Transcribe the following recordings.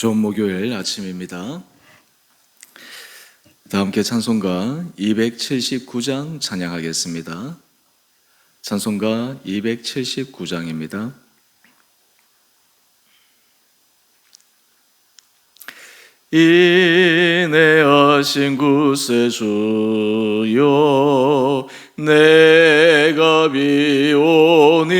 좋은 목요일 아침입니다. 다 함께 찬송가 279장 찬양하겠습니다. 찬송가 279장입니다. 인내하신 구세주여 내가 비오니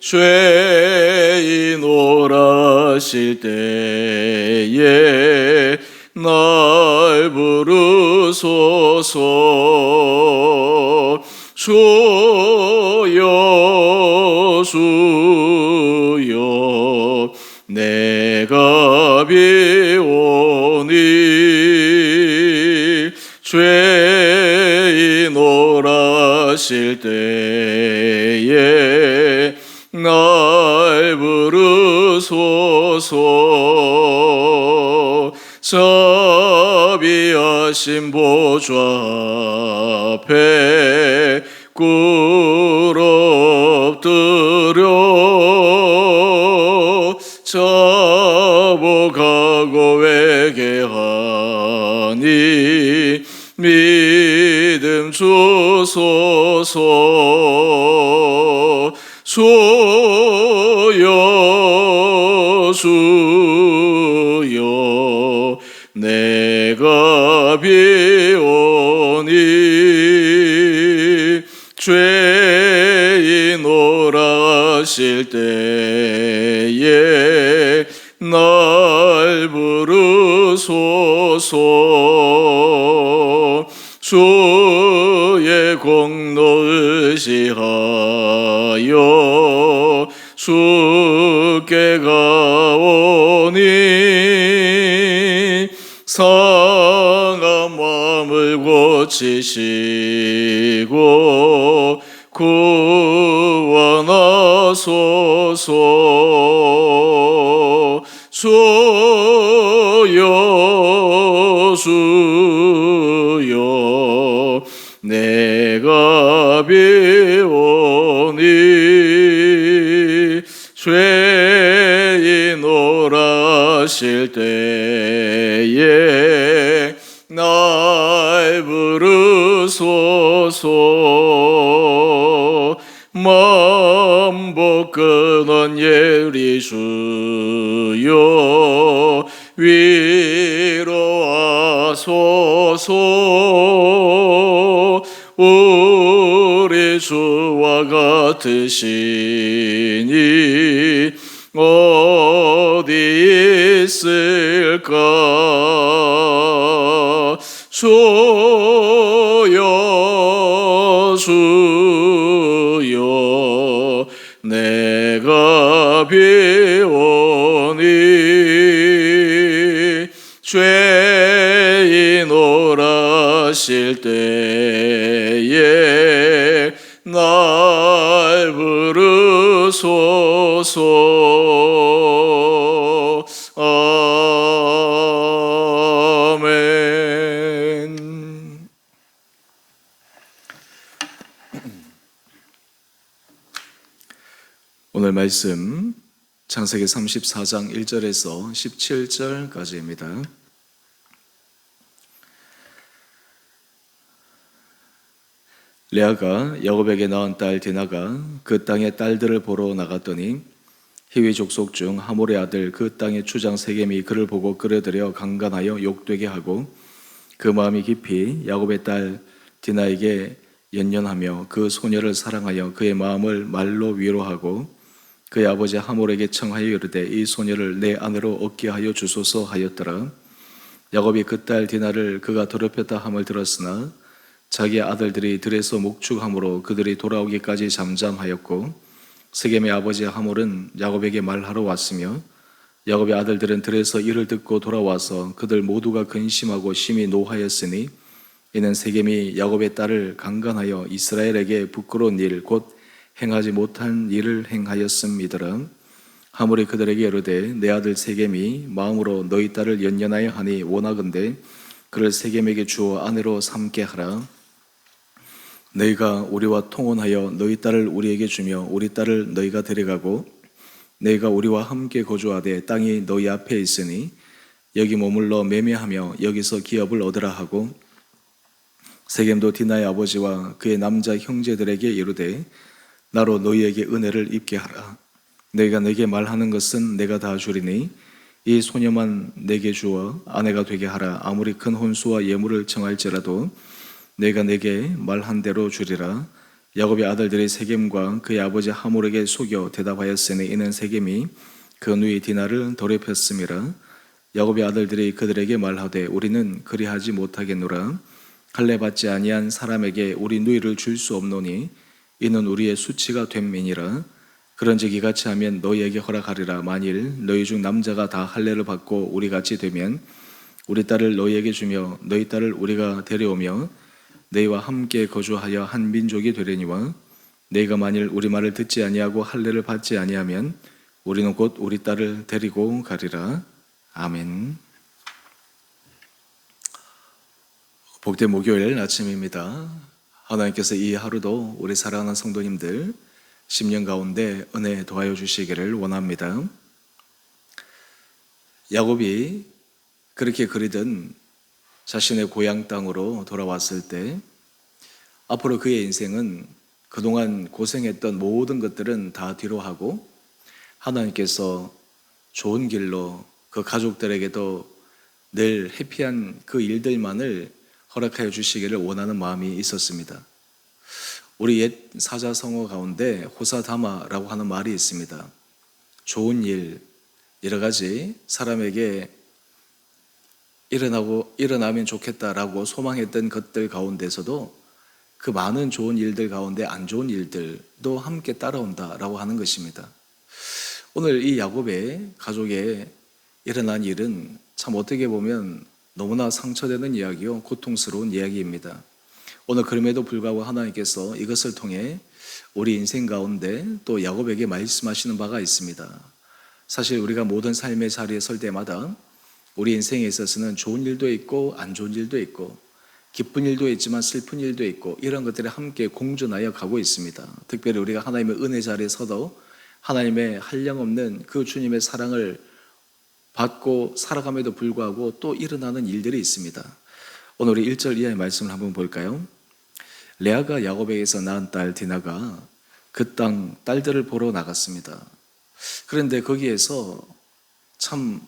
죄인 오라실 때에 날 부르소서. 주여 주여 내가 비오니 죄인 오라실 때에 날 부르소서. 자비하신 보좌 앞에 꿇어 엎드려 자복하고 회개하니 믿음 주소서. 주여 주여 내가 비오니 죄인 오라실 때에 날 부르소서. 주의 공로 의지하여 주께 가오니 상한 마음을 고치시고 구원하소서. 주여 주여 내가 비오니 죄인 오라실 때에 날 부르소서. 만복 끊은 예리 주여 위로하소서. 우리 주와 같으시니 어디 있을까. 주여 주여 내가 비오니 죄인 오라실 때에 날 부르소서. 아멘. 오늘 말씀 창세기 34장 1절에서 17절까지입니다. 레아가 야곱에게 낳은 딸 디나가 그 땅의 딸들을 보러 나갔더니 히위 족속 중 하몰의 아들 그 땅의 추장 세겜이 그를 보고 끌어들여 강간하여 욕되게 하고 그 마음이 깊이 야곱의 딸 디나에게 연연하며 그 소녀를 사랑하여 그의 마음을 말로 위로하고 그의 아버지 하몰에게 청하여 이르되 이 소녀를 내 아내로 얻게 하여 주소서 하였더라. 야곱이 그 딸 디나를 그가 더럽혔다 함을 들었으나 자기 아들들이 들에서 목축함으로 그들이 돌아오기까지 잠잠하였고 세겜의 아버지 하몰은 야곱에게 말하러 왔으며 야곱의 아들들은 들에서 이를 듣고 돌아와서 그들 모두가 근심하고 심히 노하였으니 이는 세겜이 야곱의 딸을 강간하여 이스라엘에게 부끄러운 일 곧 행하지 못한 일을 행하였음이더라. 하몰이 그들에게 이르되 내 아들 세겜이 마음으로 너희 딸을 연연하여 하니 원하건대 그를 세겜에게 주어 아내로 삼게 하라. 너희가 우리와 통혼하여 너희 딸을 우리에게 주며 우리 딸을 너희가 데려가고 너희가 우리와 함께 거주하되 땅이 너희 앞에 있으니 여기 머물러 매매하며 여기서 기업을 얻으라 하고 세겜도 디나의 아버지와 그의 남자 형제들에게 이르되 나로 너희에게 은혜를 입게 하라. 너희가 내게 말하는 것은 내가 다 주리니 이 소녀만 내게 주어 아내가 되게 하라. 아무리 큰 혼수와 예물을 청할지라도 너희가 내게 말한 대로 주리라. 야곱의 아들들이 세겜과 그의 아버지 하몰에게 속여 대답하였으니 이는 세겜이 그 누이 디나를 더럽혔음이라. 야곱의 아들들이 그들에게 말하되 우리는 그리하지 못하겠노라. 할례 받지 아니한 사람에게 우리 누이를 줄 수 없노니 이는 우리의 수치가 됨이니라. 그런즉 이같이 하면 너희에게 허락하리라. 만일 너희 중 남자가 다 할례를 받고 우리 같이 되면 우리 딸을 너희에게 주며 너희 딸을 우리가 데려오며 너희와 함께 거주하여 한 민족이 되려니와 너희가 만일 우리 말을 듣지 아니하고 할례를 받지 아니하면 우리는 곧 우리 딸을 데리고 가리라. 아멘. 복된 목요일 아침입니다. 하나님께서 이 하루도 우리 사랑하는 성도님들 심령 가운데 은혜 더하여 주시기를 원합니다. 야곱이 그렇게 그리던 자신의 고향 땅으로 돌아왔을 때 앞으로 그의 인생은 그동안 고생했던 모든 것들은 다 뒤로 하고 하나님께서 좋은 길로 그 가족들에게도 늘 해피한 그 일들만을 허락하여 주시기를 원하는 마음이 있었습니다. 우리 옛 사자성어 가운데 호사다마라고 하는 말이 있습니다. 좋은 일, 여러 가지 사람에게 일어나면 좋겠다라고 소망했던 것들 가운데서도 그 많은 좋은 일들 가운데 안 좋은 일들도 함께 따라온다라고 하는 것입니다. 오늘 이 야곱의 가족에 일어난 일은 참 어떻게 보면 너무나 상처되는 이야기요, 고통스러운 이야기입니다. 오늘 그럼에도 불구하고 하나님께서 이것을 통해 우리 인생 가운데 또 야곱에게 말씀하시는 바가 있습니다. 사실 우리가 모든 삶의 자리에 설 때마다 우리 인생에 있어서는 좋은 일도 있고 안 좋은 일도 있고 기쁜 일도 있지만 슬픈 일도 있고 이런 것들이 함께 공존하여 가고 있습니다. 특별히 우리가 하나님의 은혜 자리에 서도 하나님의 한량없는 그 주님의 사랑을 받고 살아감에도 불구하고 또 일어나는 일들이 있습니다. 오늘 우리 1절 이하의 말씀을 한번 볼까요? 레아가 야곱에게서 낳은 딸 디나가 그 땅 딸들을 보러 나갔습니다. 그런데 거기에서 참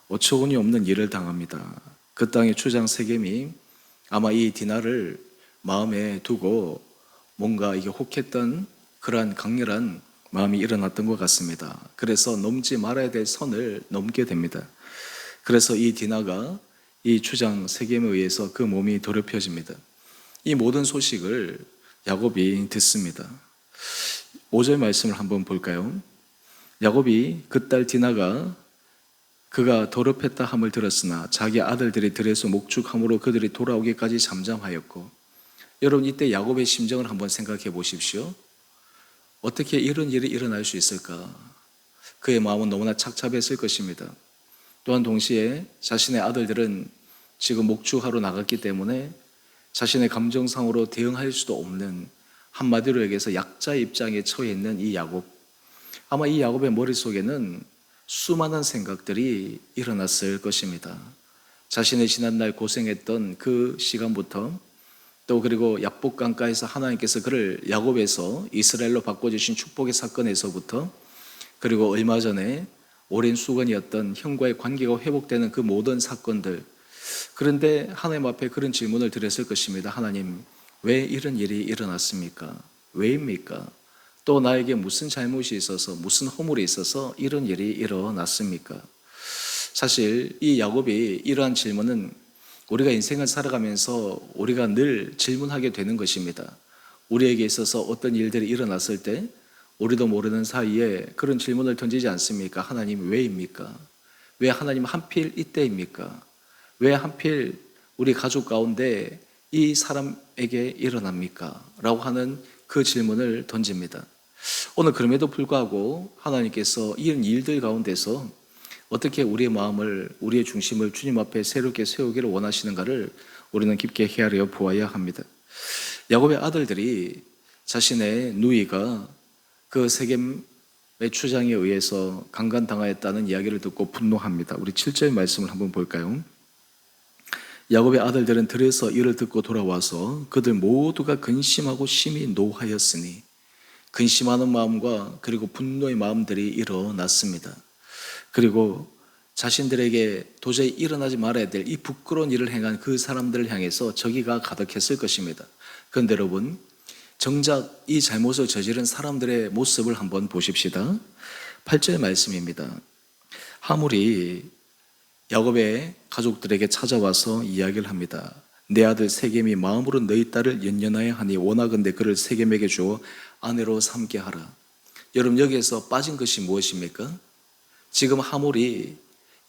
어처구니 없는 일을 당합니다. 그 땅의 추장 세겜이 아마 이 디나를 마음에 두고 뭔가 이게 혹했던 그러한 강렬한 마음이 일어났던 것 같습니다. 그래서 넘지 말아야 될 선을 넘게 됩니다. 그래서 이 디나가 이 추장 세겜에 의해서 그 몸이 더럽혀집니다. 이 모든 소식을 야곱이 듣습니다. 5절 말씀을 한번 볼까요? 야곱이 그 딸 디나가 그가 더럽혔다 함을 들었으나 자기 아들들이 들에서 목축함으로 그들이 돌아오기까지 잠잠하였고, 여러분 이때 야곱의 심정을 한번 생각해 보십시오. 어떻게 이런 일이 일어날 수 있을까? 그의 마음은 너무나 착잡했을 것입니다. 또한 동시에 자신의 아들들은 지금 목축하러 나갔기 때문에 자신의 감정상으로 대응할 수도 없는, 한마디로 얘기해서 약자 입장에 처해 있는 이 야곱. 아마 이 야곱의 머릿속에는 수많은 생각들이 일어났을 것입니다. 자신의 지난날 고생했던 그 시간부터 또 그리고 약복강가에서 하나님께서 그를 야곱에서 이스라엘로 바꿔주신 축복의 사건에서부터 그리고 얼마 전에 오랜 수건이었던 형과의 관계가 회복되는 그 모든 사건들. 그런데 하나님 앞에 그런 질문을 드렸을 것입니다. 하나님, 왜 이런 일이 일어났습니까? 왜입니까? 또 나에게 무슨 잘못이 있어서, 무슨 허물이 있어서 이런 일이 일어났습니까? 사실 이 야곱이 이러한 질문은 우리가 인생을 살아가면서 우리가 늘 질문하게 되는 것입니다. 우리에게 있어서 어떤 일들이 일어났을 때 우리도 모르는 사이에 그런 질문을 던지지 않습니까? 하나님 왜입니까? 왜 하나님 하필 이때입니까? 왜 하필 우리 가족 가운데 이 사람에게 일어납니까? 라고 하는 그 질문을 던집니다. 오늘 그럼에도 불구하고 하나님께서 이런 일들 가운데서 어떻게 우리의 마음을, 우리의 중심을 주님 앞에 새롭게 세우기를 원하시는가를 우리는 깊게 헤아려 보아야 합니다. 야곱의 아들들이 자신의 누이가 그 세겜 추장에 의해서 강간당하였다는 이야기를 듣고 분노합니다. 우리 7절 말씀을 한번 볼까요? 야곱의 아들들은 들에서 이를 듣고 돌아와서 그들 모두가 근심하고 심히 노하였으니, 근심하는 마음과 그리고 분노의 마음들이 일어났습니다. 그리고 자신들에게 도저히 일어나지 말아야 될 이 부끄러운 일을 행한 그 사람들을 향해서 저기가 가득했을 것입니다. 그런데 여러분, 정작 이 잘못을 저지른 사람들의 모습을 한번 보십시다. 8절 말씀입니다. 하물이 야곱의 가족들에게 찾아와서 이야기를 합니다. 내 아들 세겜이 마음으로 너희 딸을 연연하여 하니 원하건대 그를 세겜에게 주어 아내로 삼게 하라. 여러분, 여기에서 빠진 것이 무엇입니까? 지금 하물이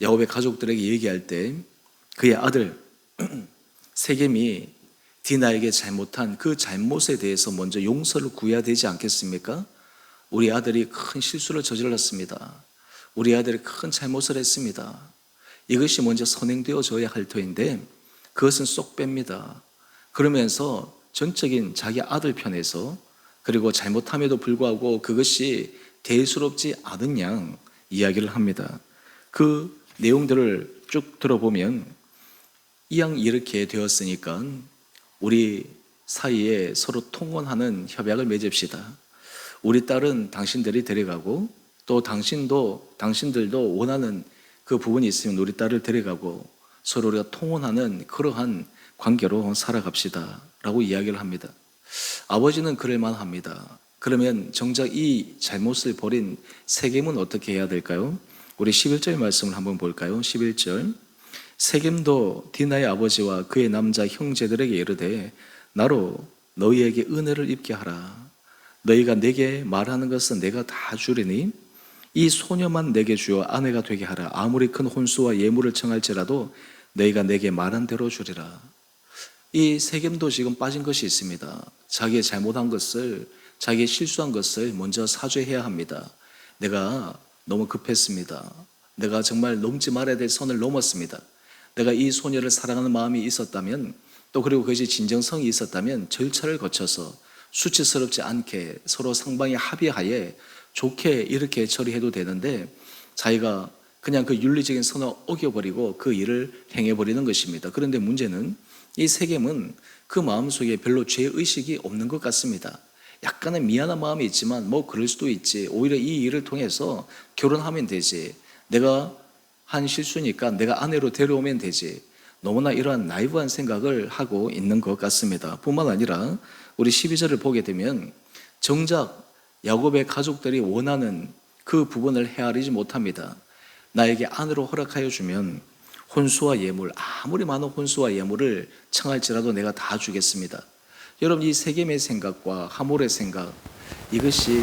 야곱의 가족들에게 얘기할 때 그의 아들 세겜이 디나에게 잘못한 그 잘못에 대해서 먼저 용서를 구해야 되지 않겠습니까? 우리 아들이 큰 실수를 저질렀습니다. 우리 아들이 큰 잘못을 했습니다. 이것이 먼저 선행되어져야 할 터인데 그것은 쏙 뺍니다. 그러면서 전적인 자기 아들 편에서, 그리고 잘못함에도 불구하고 그것이 대수롭지 않은 양 이야기를 합니다. 그 내용들을 쭉 들어보면 이왕 이렇게 되었으니까 우리 사이에 서로 통혼하는 협약을 맺읍시다. 우리 딸은 당신들이 데려가고 또 당신들도 원하는 그 부분이 있으면 우리 딸을 데려가고 서로 우리가 통혼하는 그러한 관계로 살아갑시다 라고 이야기를 합니다. 아버지는 그럴 만합니다. 그러면 정작 이 잘못을 벌인 세겜은 어떻게 해야 될까요? 우리 11절 말씀을 한번 볼까요? 11절. 세겜도 디나의 아버지와 그의 남자 형제들에게 이르되 나로 너희에게 은혜를 입게 하라. 너희가 내게 말하는 것은 내가 다 주리니 이 소녀만 내게 주어 아내가 되게 하라. 아무리 큰 혼수와 예물을 청할지라도 너희가 내게 말한 대로 주리라. 이 세겜도 지금 빠진 것이 있습니다. 자기의 잘못한 것을, 자기의 실수한 것을 먼저 사죄해야 합니다. 내가 너무 급했습니다. 내가 정말 넘지 말아야 될 선을 넘었습니다. 내가 이 소녀를 사랑하는 마음이 있었다면, 또 그리고 그것이 진정성이 있었다면 절차를 거쳐서 수치스럽지 않게 서로 상방이 합의하에 좋게 이렇게 처리해도 되는데 자기가 그냥 그 윤리적인 선을 어겨버리고 그 일을 행해버리는 것입니다. 그런데 문제는 이 세겜은 그 마음속에 별로 죄의식이 없는 것 같습니다. 약간의 미안한 마음이 있지만 뭐 그럴 수도 있지, 오히려 이 일을 통해서 결혼하면 되지, 내가 한 실수니까 내가 아내로 데려오면 되지, 너무나 이러한 나이브한 생각을 하고 있는 것 같습니다. 뿐만 아니라 우리 12절을 보게 되면 정작 야곱의 가족들이 원하는 그 부분을 헤아리지 못합니다. 나에게 아내로 허락하여 주면 혼수와 예물, 아무리 많은 혼수와 예물을 청할지라도 내가 다 주겠습니다. 여러분, 이 세겜의 생각과 하몰의 생각, 이것이